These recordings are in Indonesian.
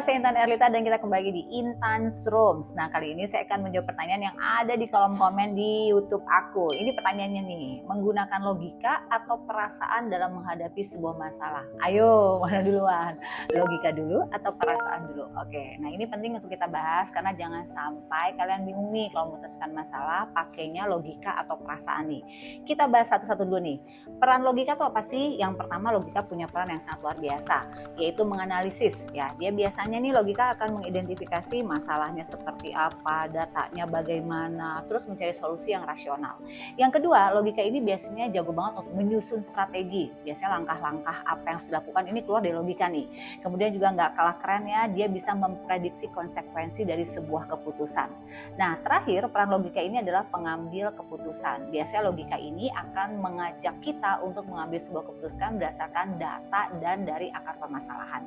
saya Intan Erlita dan kita kembali di Intan's Rooms. Nah, kali ini saya akan menjawab pertanyaan yang ada di kolom komen di YouTube aku. Ini pertanyaannya nih, menggunakan logika atau perasaan dalam menghadapi sebuah masalah? Ayo, mana duluan? Logika dulu atau perasaan dulu? Oke, nah ini penting untuk kita bahas karena jangan sampai kalian bingung nih kalau memutuskan masalah pakainya logika atau perasaan nih. Kita bahas satu-satu dulu nih. Peran logika itu apa sih? Yang pertama, logika punya peran yang sangat luar biasa, yaitu menganalisis ya. Dia biasanya nih logika akan mengidentifikasi masalahnya seperti apa, datanya bagaimana, terus mencari solusi yang rasional. Yang kedua, logika ini biasanya jago banget untuk menyusun strategi. Biasanya langkah-langkah apa yang harus dilakukan ini keluar dari logika nih. Kemudian juga nggak kalah keren ya, dia bisa memprediksi konsekuensi dari sebuah keputusan. Nah, terakhir peran logika ini adalah pengambil keputusan. Biasanya logika ini akan mengajak kita untuk mengambil sebuah keputusan berdasarkan data dan dari akar permasalahan.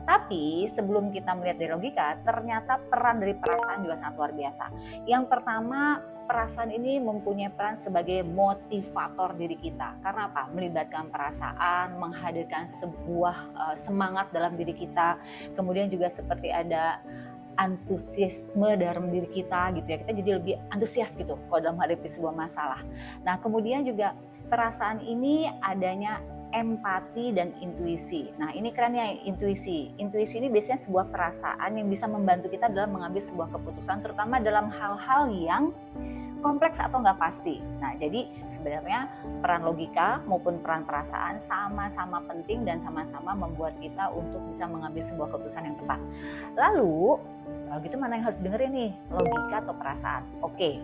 Tapi sebelum kita melihat dari logika, ternyata peran dari perasaan juga sangat luar biasa. Yang pertama, perasaan ini mempunyai peran sebagai motivator diri kita. Karena apa? Melibatkan perasaan, menghadirkan sebuah semangat dalam diri kita. Kemudian juga seperti ada antusiasme dalam diri kita gitu ya. Kita jadi lebih antusias gitu kalau dalam menghadapi sebuah masalah. Nah, kemudian juga perasaan ini adanya empati dan intuisi. Nah, ini keren ya, intuisi. Intuisi ini biasanya sebuah perasaan yang bisa membantu kita dalam mengambil sebuah keputusan, terutama dalam hal-hal yang kompleks atau nggak pasti. Nah, jadi sebenarnya peran logika maupun peran perasaan sama-sama penting dan sama-sama membuat kita untuk bisa mengambil sebuah keputusan yang tepat. Lalu, kalau gitu mana yang harus dengerin nih? Logika atau perasaan? Oke.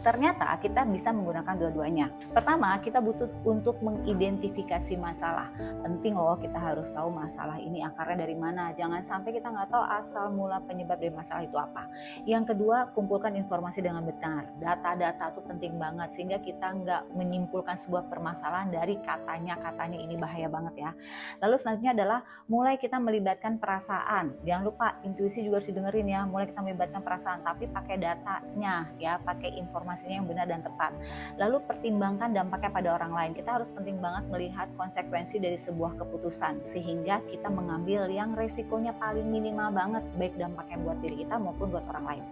Ternyata kita bisa menggunakan dua-duanya. Pertama, kita butuh untuk mengidentifikasi masalah. Penting loh, kita harus tahu masalah ini akarnya dari mana. Jangan sampai kita nggak tahu asal mula penyebab dari masalah itu apa. Yang kedua, kumpulkan informasi dengan benar. Data-data itu penting banget sehingga kita nggak menyimpulkan sebuah permasalahan dari katanya ini bahaya banget ya. Lalu selanjutnya adalah mulai kita melibatkan perasaan. Jangan lupa intuisi juga harus didengerin ya. Mulai kita melibatkan perasaan, tapi pakai datanya ya, pakai informasi yang benar dan tepat. Lalu pertimbangkan dampaknya pada orang lain. Kita harus penting banget melihat konsekuensi dari sebuah keputusan sehingga kita mengambil yang resikonya paling minimal banget, baik dampaknya buat diri kita maupun buat orang lain.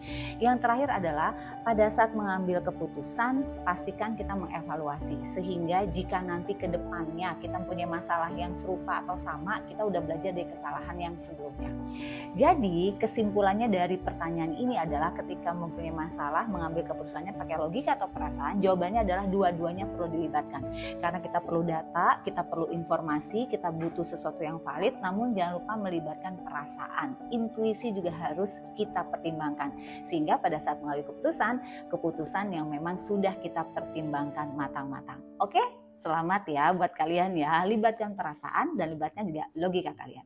Yang terakhir adalah pada saat mengambil keputusan, pastikan kita mengevaluasi sehingga jika nanti ke depannya kita punya masalah yang serupa atau sama, kita udah belajar dari kesalahan yang sebelumnya. Jadi kesimpulannya dari pertanyaan ini adalah ketika mempunyai masalah, mengambil keputusannya pakai logika atau perasaan, jawabannya adalah dua-duanya perlu dilibatkan. Karena kita perlu data, kita perlu informasi, kita butuh sesuatu yang valid, namun jangan lupa melibatkan perasaan. Intuisi juga harus kita pertimbangkan. Sehingga pada saat mengambil keputusan yang memang sudah kita pertimbangkan matang-matang. Oke? Selamat ya buat kalian ya, libatkan perasaan dan libatkan juga logika kalian.